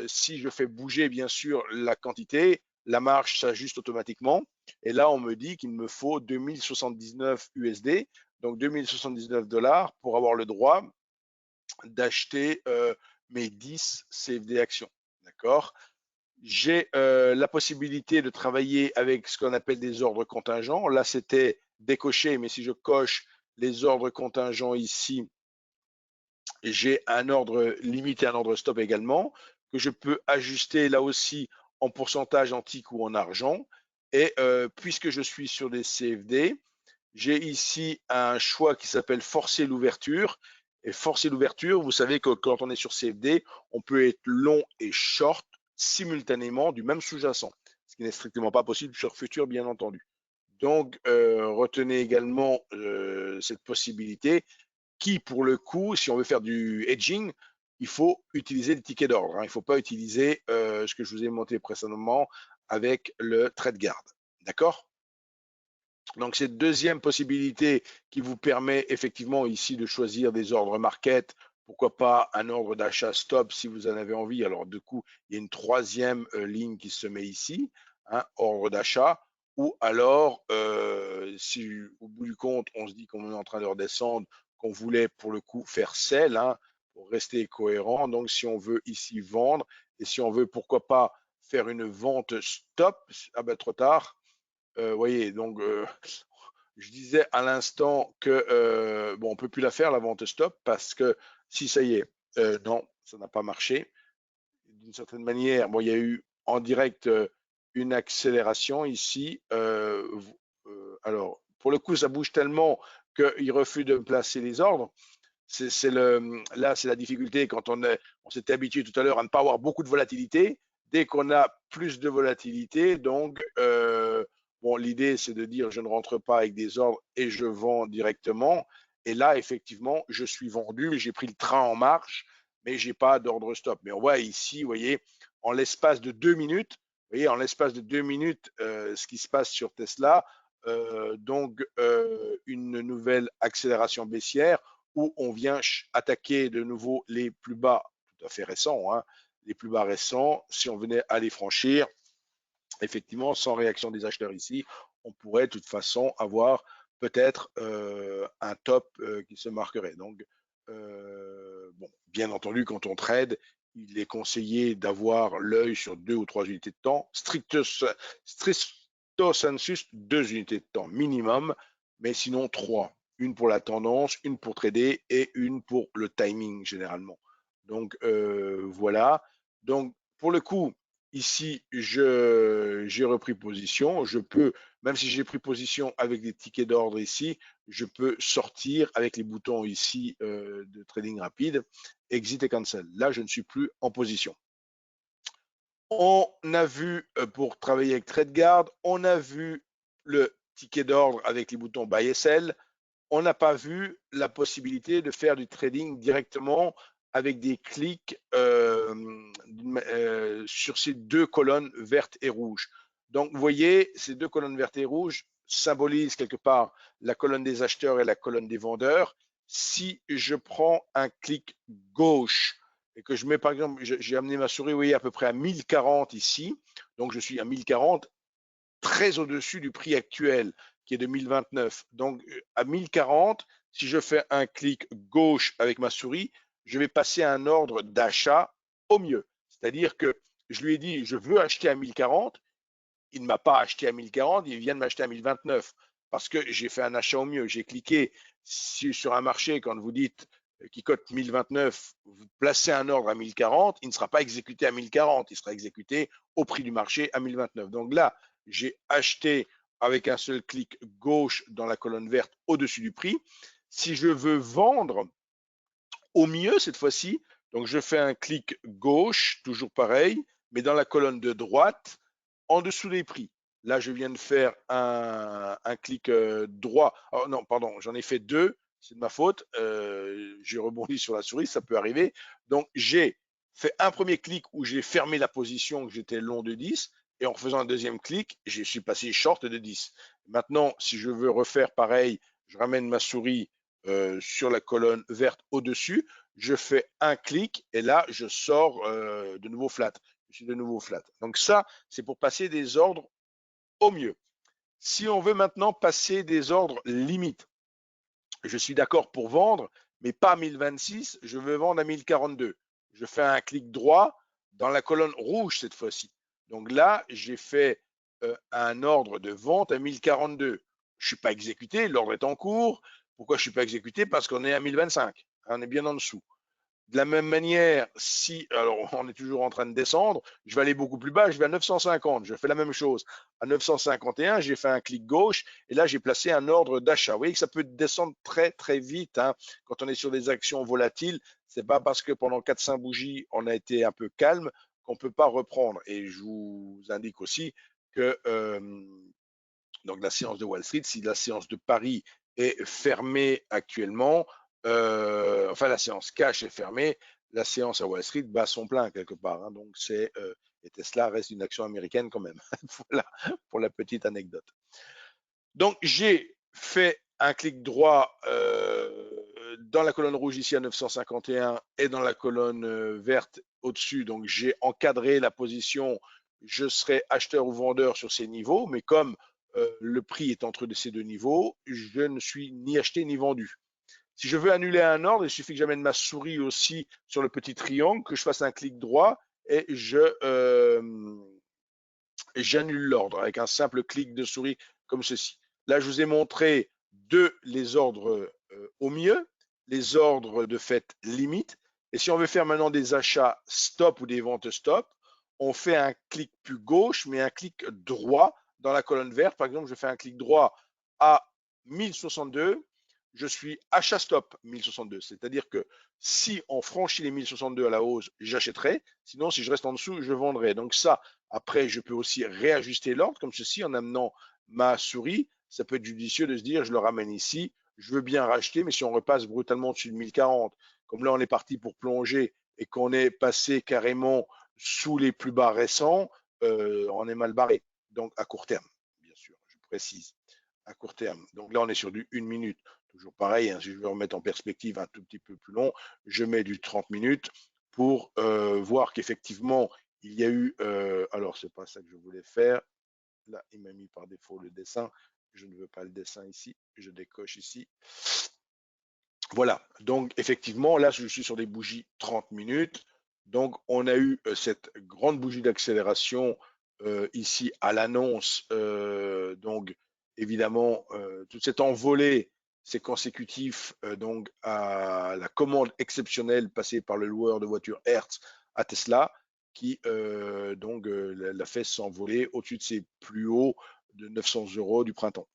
si je fais bouger, bien sûr, la quantité, la marge s'ajuste automatiquement. Et là, on me dit qu'il me faut 2079 USD, donc 2079 $ pour avoir le droit d'acheter mes 10 CFD actions. D'accord? J'ai la possibilité de travailler avec ce qu'on appelle des ordres contingents. Là, c'était décoché, mais si je coche les ordres contingents ici, j'ai un ordre limite et un ordre stop également, que je peux ajuster là aussi en pourcentage en TIC ou en argent. Et puisque je suis sur des CFD, j'ai ici un choix qui s'appelle forcer l'ouverture. Et forcer l'ouverture, vous savez que quand on est sur CFD, on peut être long et short simultanément du même sous-jacent, ce qui n'est strictement pas possible sur futur, bien entendu. Donc, retenez également cette possibilité qui, pour le coup, si on veut faire du hedging, il faut utiliser les tickets d'ordre. Hein. Il ne faut pas utiliser ce que je vous ai montré précédemment avec le trade guard. D'accord? Donc, cette deuxième possibilité qui vous permet effectivement ici de choisir des ordres market, pourquoi pas un ordre d'achat stop si vous en avez envie. Alors, du coup, il y a une troisième ligne qui se met ici, hein, ordre d'achat. ou alors, si au bout du compte, on se dit qu'on est en train de redescendre, qu'on voulait pour le coup faire sell, hein, pour rester cohérent. Donc, si on veut ici vendre et si on veut, pourquoi pas, faire une vente stop, ah ben trop tard. Voyez, donc je disais à l'instant que bon, on peut plus la faire la vente stop parce que si ça y est, non, ça n'a pas marché. D'une certaine manière, bon, il y a eu en direct une accélération ici. Alors, pour le coup, ça bouge tellement qu'il refuse de placer les ordres. Là, c'est la difficulté quand on s'était habitué tout à l'heure à ne pas avoir beaucoup de volatilité. Dès qu'on a plus de volatilité, donc, bon, l'idée, c'est de dire je ne rentre pas avec des ordres et je vends directement. Et là, effectivement, je suis vendu, j'ai pris le train en marche, mais j'ai pas d'ordre stop. Mais on voit ici, vous voyez, en l'espace de 2 minutes, vous voyez, en l'espace de 2 minutes, ce qui se passe sur Tesla, donc une nouvelle accélération baissière où on vient attaquer de nouveau les plus bas tout à fait récents, hein, les plus bas récents. Si on venait à les franchir, effectivement, sans réaction des acheteurs ici, on pourrait de toute façon avoir peut-être un top qui se marquerait. Donc, bon, bien entendu, quand on trade, il est conseillé d'avoir l'œil sur 2 ou 3 unités de temps. Stricto sensus, 2 unités de temps minimum, mais sinon 3. Une pour la tendance, une pour trader et une pour le timing généralement. Donc voilà. Donc pour le coup, ici, j'ai repris position. Je peux, même si j'ai pris position avec des tickets d'ordre ici, je peux sortir avec les boutons ici de trading rapide, exit et cancel. Là, je ne suis plus en position. On a vu, pour travailler avec TradeGuard, on a vu le ticket d'ordre avec les boutons buy et sell. On n'a pas vu la possibilité de faire du trading directement avec des clics sur ces 2 colonnes vertes et rouges. Donc, vous voyez, ces 2 colonnes vertes et rouges symbolisent quelque part la colonne des acheteurs et la colonne des vendeurs. Si je prends un clic gauche et que je mets, par exemple, j'ai amené ma souris, vous voyez, à peu près à 1040 ici. Donc, je suis à 1040, très au-dessus du prix actuel qui est de 1029. Donc à 1040, si je fais un clic gauche avec ma souris, je vais passer à un ordre d'achat au mieux. C'est-à-dire que je lui ai dit je veux acheter à 1040, il ne m'a pas acheté à 1040, il vient de m'acheter à 1029 parce que j'ai fait un achat au mieux. J'ai cliqué sur un marché quand vous dites qui cote 1029, vous placez un ordre à 1040, il ne sera pas exécuté à 1040, il sera exécuté au prix du marché à 1029. Donc là, j'ai acheté avec un seul clic gauche dans la colonne verte au-dessus du prix. Si je veux vendre au mieux cette fois-ci, donc je fais un clic gauche, toujours pareil, mais dans la colonne de droite, en dessous des prix. Là, je viens de faire un clic droit. Oh, non, pardon, j'en ai fait 2. C'est de ma faute. J'ai rebondi sur la souris, ça peut arriver. Donc, j'ai fait un premier clic où j'ai fermé la position que j'étais long de 10. Et en faisant un deuxième clic, je suis passé short de 10. Maintenant, si je veux refaire pareil, je ramène ma souris sur la colonne verte au-dessus. Je fais un clic et là, je sors de nouveau flat. Je suis de nouveau flat. Donc ça, c'est pour passer des ordres au mieux. Si on veut maintenant passer des ordres limites, je suis d'accord pour vendre, mais pas à 1026, je veux vendre à 1042. Je fais un clic droit dans la colonne rouge cette fois-ci. Donc là, j'ai fait un ordre de vente à 1042. Je ne suis pas exécuté, l'ordre est en cours. Pourquoi je ne suis pas exécuté? Parce qu'on est à 1025. On est bien en dessous. De la même manière, si, alors on est toujours en train de descendre, je vais aller beaucoup plus bas, je vais à 950, je fais la même chose. À 951, j'ai fait un clic gauche et là j'ai placé un ordre d'achat. Vous voyez que ça peut descendre très très vite hein, quand on est sur des actions volatiles. C'est pas parce que pendant 4-5 bougies on a été un peu calme qu'on peut pas reprendre. Et je vous indique aussi que donc la séance de Wall Street, si la séance de Paris est fermée actuellement, enfin la séance cash est fermée, la séance à Wall Street bat son plein quelque part. Hein, donc c'est et Tesla reste une action américaine quand même. Voilà pour la petite anecdote. Donc j'ai fait un clic droit dans la colonne rouge ici à 951 et dans la colonne verte au-dessus. Donc j'ai encadré la position. Je serai acheteur ou vendeur sur ces niveaux, mais comme le prix est entre ces deux niveaux, je ne suis ni acheté ni vendu. Si je veux annuler un ordre, il suffit que j'amène ma souris aussi sur le petit triangle, que je fasse un clic droit et j'annule l'ordre avec un simple clic de souris comme ceci. Là, je vous ai montré les ordres au mieux, les ordres de fait limite. Et si on veut faire maintenant des achats stop ou des ventes stop, on fait un clic plus gauche, mais un clic droit dans la colonne verte. Par exemple, je fais un clic droit à 1062, je suis achat stop 1062. C'est-à-dire que si on franchit les 1062 à la hausse, j'achèterai. Sinon, si je reste en dessous, je vendrai. Donc ça, après, je peux aussi réajuster l'ordre comme ceci en amenant ma souris. Ça peut être judicieux de se dire, je le ramène ici, je veux bien racheter, mais si on repasse brutalement dessus de 1040, comme là on est parti pour plonger et qu'on est passé carrément sous les plus bas récents, on est mal barré. Donc à court terme, bien sûr, je précise, à court terme. Donc là on est sur du 1 minute. Toujours pareil, hein, si je veux remettre en perspective un tout petit peu plus long, je mets du 30 minutes pour voir qu'effectivement il y a eu, alors c'est pas ça que je voulais faire, là il m'a mis par défaut le dessin, je ne veux pas le dessin ici, je décoche ici. Voilà, donc effectivement, là je suis sur des bougies 30 minutes, donc on a eu cette grande bougie d'accélération ici à l'annonce, donc évidemment toute cette envolée, c'est consécutif donc à la commande exceptionnelle passée par le loueur de voitures Hertz à Tesla, qui donc l'a fait s'envoler au-dessus de ses plus hauts de 900 € du printemps.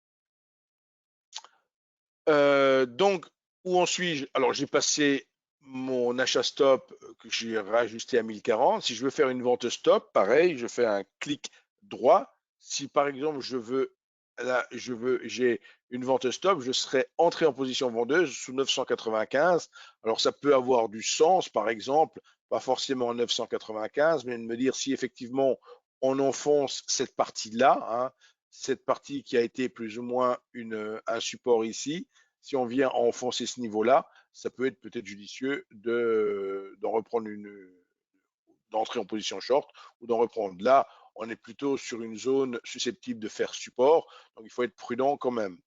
Donc, où en suis-je? Alors, j'ai passé mon achat stop que j'ai rajusté à 1040. Si je veux faire une vente stop, pareil, je fais un clic droit. Si par exemple là, j'ai une vente stop, je serai entré en position vendeuse sous 995. Alors, ça peut avoir du sens, par exemple, pas forcément 995, mais de me dire si effectivement on enfonce cette partie-là, hein, cette partie qui a été plus ou moins un support ici, si on vient enfoncer ce niveau-là, ça peut être peut-être judicieux d'en reprendre d'entrer en position short ou d'en reprendre. Là, on est plutôt sur une zone susceptible de faire support, donc il faut être prudent quand même.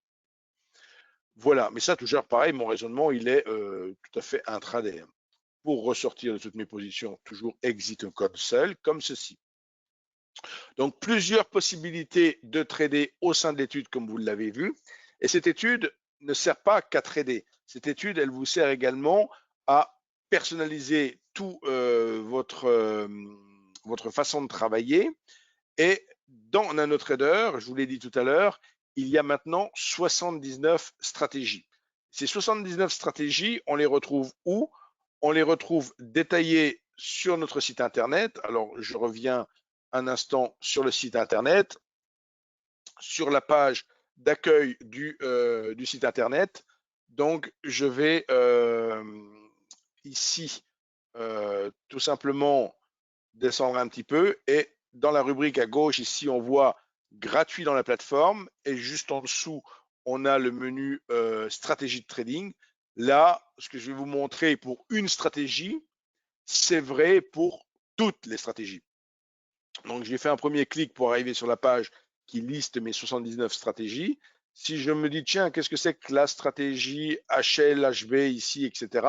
Voilà, mais ça, toujours pareil, mon raisonnement, il est tout à fait intraday. Pour ressortir de toutes mes positions, toujours exit code seul, comme ceci. Donc, plusieurs possibilités de trader au sein de l'étude, comme vous l'avez vu. Et cette étude ne sert pas qu'à trader. Cette étude, elle vous sert également à personnaliser tout votre façon de travailler. Et dans NanoTrader, je vous l'ai dit tout à l'heure, il y a maintenant 79 stratégies. Ces 79 stratégies, on les retrouve où? On les retrouve détaillées sur notre site internet. Alors, je reviens un instant sur le site internet, sur la page d'accueil du site internet. Donc, je vais ici tout simplement descendre un petit peu et dans la rubrique à gauche, ici, on voit gratuit dans la plateforme et juste en dessous, on a le menu stratégie de trading. Là, ce que je vais vous montrer pour une stratégie, c'est vrai pour toutes les stratégies. Donc, j'ai fait un premier clic pour arriver sur la page qui liste mes 79 stratégies. Si je me dis, tiens, qu'est-ce que c'est que la stratégie HL, HB ici, etc.,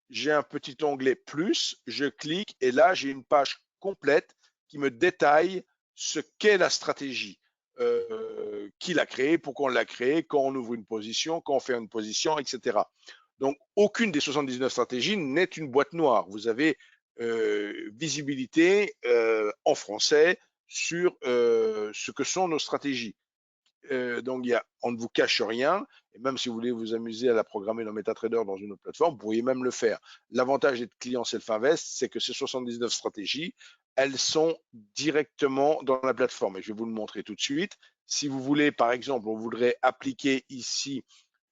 j'ai un petit onglet plus, je clique et là, j'ai une page complète qui me détaille ce qu'est la stratégie, qui l'a créée, pourquoi on l'a créée, quand on ouvre une position, quand on fait une position, etc. Donc, aucune des 79 stratégies n'est une boîte noire. Vous avez visibilité en français sur ce que sont nos stratégies. Donc, on ne vous cache rien. Et même si vous voulez vous amuser à la programmer dans MetaTrader dans une autre plateforme, vous pourriez même le faire. L'avantage d'être client Self-Invest, c'est que ces 79 stratégies, elles sont directement dans la plateforme. Et je vais vous le montrer tout de suite. Si vous voulez, par exemple, on voudrait appliquer ici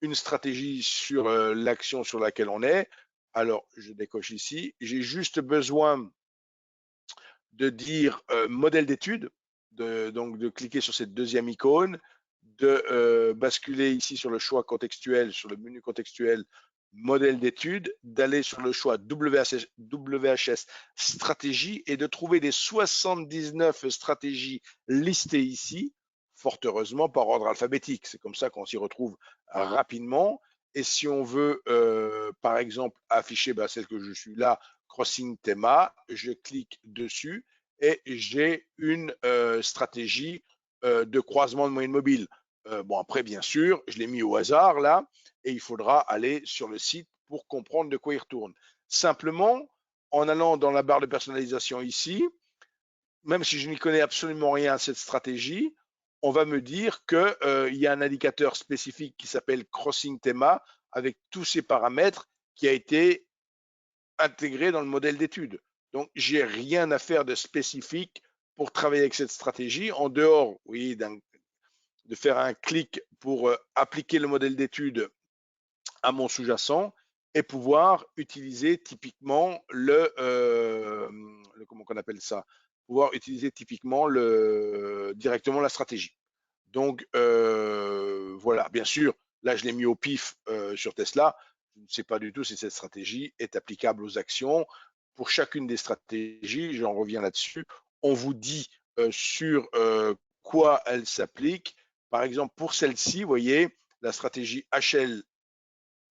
une stratégie sur l'action sur laquelle on est. Alors, je décoche ici. J'ai juste besoin de dire modèle d'étude, donc de cliquer sur cette deuxième icône, de basculer ici sur le choix contextuel, sur le menu contextuel, modèle d'étude, d'aller sur le choix WHS stratégie et de trouver les 79 stratégies listées ici, fort heureusement par ordre alphabétique. C'est comme ça qu'on s'y retrouve rapidement. Et si on veut, par exemple, afficher celle que je suis là, Crossing Thema, je clique dessus et j'ai une stratégie de croisement de moyenne mobile. Bon, après, bien sûr, je l'ai mis au hasard là, et il faudra aller sur le site pour comprendre de quoi il retourne. Simplement, en allant dans la barre de personnalisation ici, même si je n'y connais absolument rien à cette stratégie, on va me dire qu'il y a un indicateur spécifique qui s'appelle Crossing Thema avec tous ces paramètres qui a été intégré dans le modèle d'étude. Donc, j'ai rien à faire de spécifique pour travailler avec cette stratégie en dehors, oui, de faire un clic pour appliquer le modèle d'étude à mon sous-jacent et pouvoir utiliser typiquement comment on appelle ça, pouvoir utiliser typiquement directement la stratégie. Donc voilà, bien sûr, là je l'ai mis au pif sur Tesla. Je ne sais pas du tout si cette stratégie est applicable aux actions. Pour chacune des stratégies, j'en reviens là-dessus, on vous dit sur quoi elle s'applique. Par exemple, pour celle-ci, vous voyez, la stratégie HL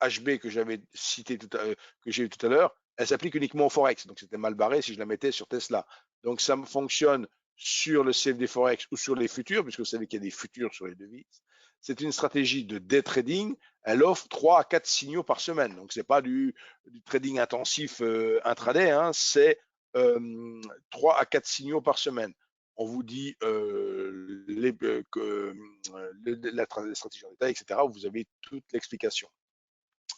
HB que j'avais cité que j'ai eu tout à l'heure, elle s'applique uniquement au Forex. Donc c'était mal barré si je la mettais sur Tesla. Donc ça fonctionne sur le CFD Forex ou sur les futurs, puisque vous savez qu'il y a des futurs sur les devises. C'est une stratégie de day trading. Elle offre 3 à 4 signaux par semaine. Donc c'est pas du trading intensif intraday, hein, c'est 3 à 4 signaux par semaine. On vous dit la stratégie en détail, etc. Vous avez toute l'explication.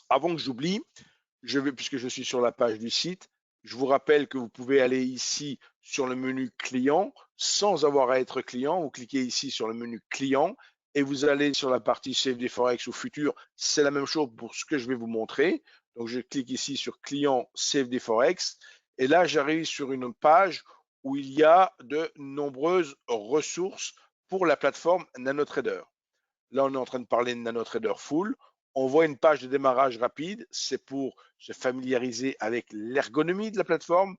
Avant que j'oublie, puisque je suis sur la page du site, je vous rappelle que vous pouvez aller ici sur le menu client sans avoir à être client. Vous cliquez ici sur le menu client et vous allez sur la partie CFD Forex ou futur. C'est la même chose pour ce que je vais vous montrer. Donc, je clique ici sur client CFD Forex et là, j'arrive sur une page où il y a de nombreuses ressources pour la plateforme NanoTrader. Là, on est en train de parler de NanoTrader Full. On voit une page de démarrage rapide. C'est pour se familiariser avec l'ergonomie de la plateforme.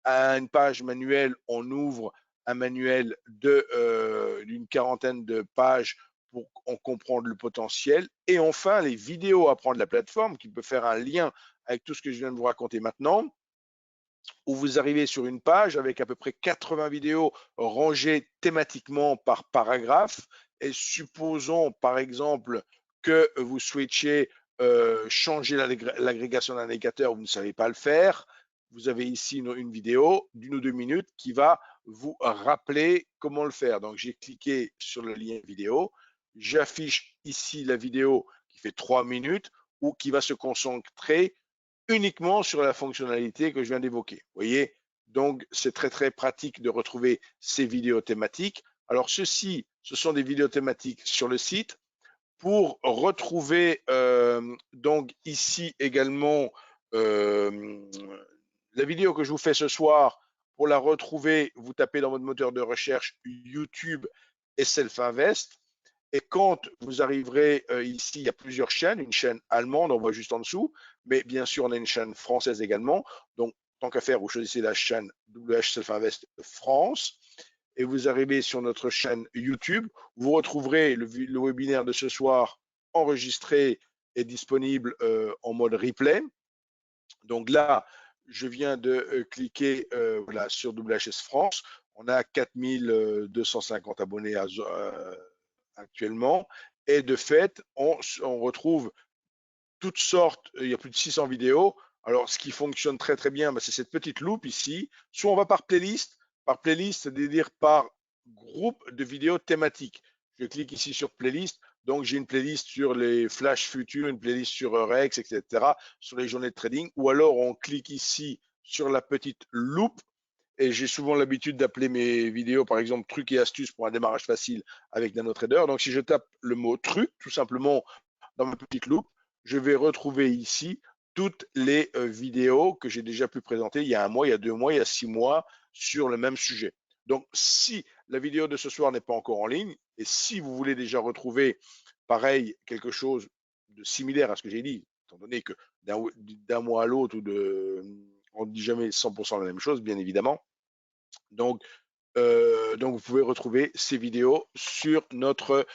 À une page manuelle, on ouvre un manuel d'une quarantaine de pages pour en comprendre le potentiel. Et enfin, les vidéos à prendre de la plateforme, qui peut faire un lien avec tout ce que je viens de vous raconter maintenant, où vous arrivez sur une page avec à peu près 80 vidéos rangées thématiquement par paragraphe. Et supposons par exemple que vous switchez, changer l'agrégation d'un indicateur, vous ne savez pas le faire. Vous avez ici une vidéo d'une ou 2 minutes qui va vous rappeler comment le faire. Donc j'ai cliqué sur le lien vidéo, j'affiche ici la vidéo qui fait 3 minutes ou qui va se concentrer uniquement sur la fonctionnalité que je viens d'évoquer. Vous voyez, donc c'est très très pratique de retrouver ces vidéos thématiques. Alors ceci, ce sont des vidéos thématiques sur le site. Pour retrouver donc ici également la vidéo que je vous fais ce soir, pour la retrouver, vous tapez dans votre moteur de recherche YouTube et Self-Invest. Et quand vous arriverez ici, il y a plusieurs chaînes, une chaîne allemande, on voit juste en dessous, mais bien sûr, on a une chaîne française également. Donc, tant qu'à faire, vous choisissez la chaîne WH Self-Invest France et vous arrivez sur notre chaîne YouTube. Vous retrouverez le webinaire de ce soir enregistré et disponible en mode replay. Donc là, je viens de cliquer voilà, sur WHS France. On a 4250 abonnés actuellement. Et de fait, on retrouve toutes sortes, il y a plus de 600 vidéos. Alors, ce qui fonctionne très très bien, c'est cette petite loupe ici. Soit on va par playlist, c'est-à-dire par groupe de vidéos thématiques. Je clique ici sur playlist, donc j'ai une playlist sur les flash futurs, une playlist sur Rex, etc., sur les journées de trading. Ou alors on clique ici sur la petite loupe et j'ai souvent l'habitude d'appeler mes vidéos, par exemple, trucs et astuces pour un démarrage facile avec NanoTrader. Donc, si je tape le mot truc, tout simplement, dans ma petite loupe, je vais retrouver ici toutes les vidéos que j'ai déjà pu présenter il y a 1 mois, il y a 2 mois, il y a 6 mois sur le même sujet. Donc, si la vidéo de ce soir n'est pas encore en ligne, et si vous voulez déjà retrouver, pareil, quelque chose de similaire à ce que j'ai dit, étant donné que d'un mois à l'autre, on ne dit jamais 100% la même chose, bien évidemment. Donc, Donc, vous pouvez retrouver ces vidéos sur notre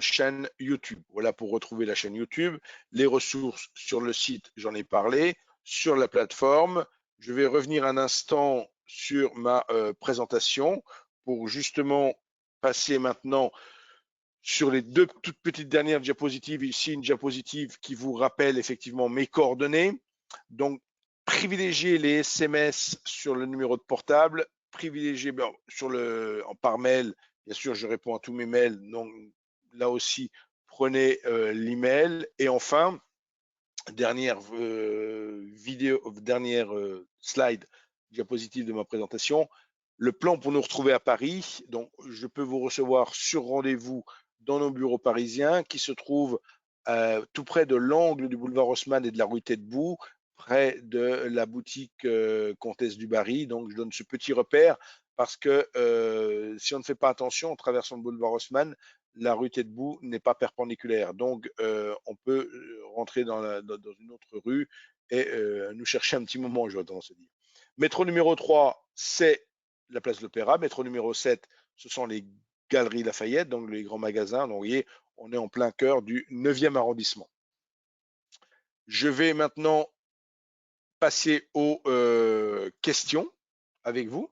chaîne YouTube. Voilà pour retrouver la chaîne YouTube. Les ressources sur le site, j'en ai parlé. Sur la plateforme, je vais revenir un instant sur ma présentation pour justement passer maintenant sur les deux toutes petites dernières diapositives. Ici, une diapositive qui vous rappelle effectivement mes coordonnées. Donc, privilégiez les SMS sur le numéro de portable, privilégiez par mail. Bien sûr, je réponds à tous mes mails. Donc, là aussi, prenez l'email. Et enfin, dernière slide, diapositive de ma présentation. Le plan pour nous retrouver à Paris. Donc, je peux vous recevoir sur rendez-vous dans nos bureaux parisiens qui se trouvent tout près de l'angle du boulevard Haussmann et de la rue Taitbout, près de la boutique Comtesse du Barry. Donc, je donne ce petit repère parce que si on ne fait pas attention en traversant le boulevard Haussmann, la rue Taitbout n'est pas perpendiculaire. Donc, on peut rentrer dans une autre rue et nous chercher un petit moment, je vais tendance à dire. Métro numéro 3, c'est la place de l'Opéra. Métro numéro 7, ce sont les Galeries Lafayette, donc les grands magasins. Donc, vous voyez, on est en plein cœur du 9e arrondissement. Je vais maintenant passer aux questions avec vous.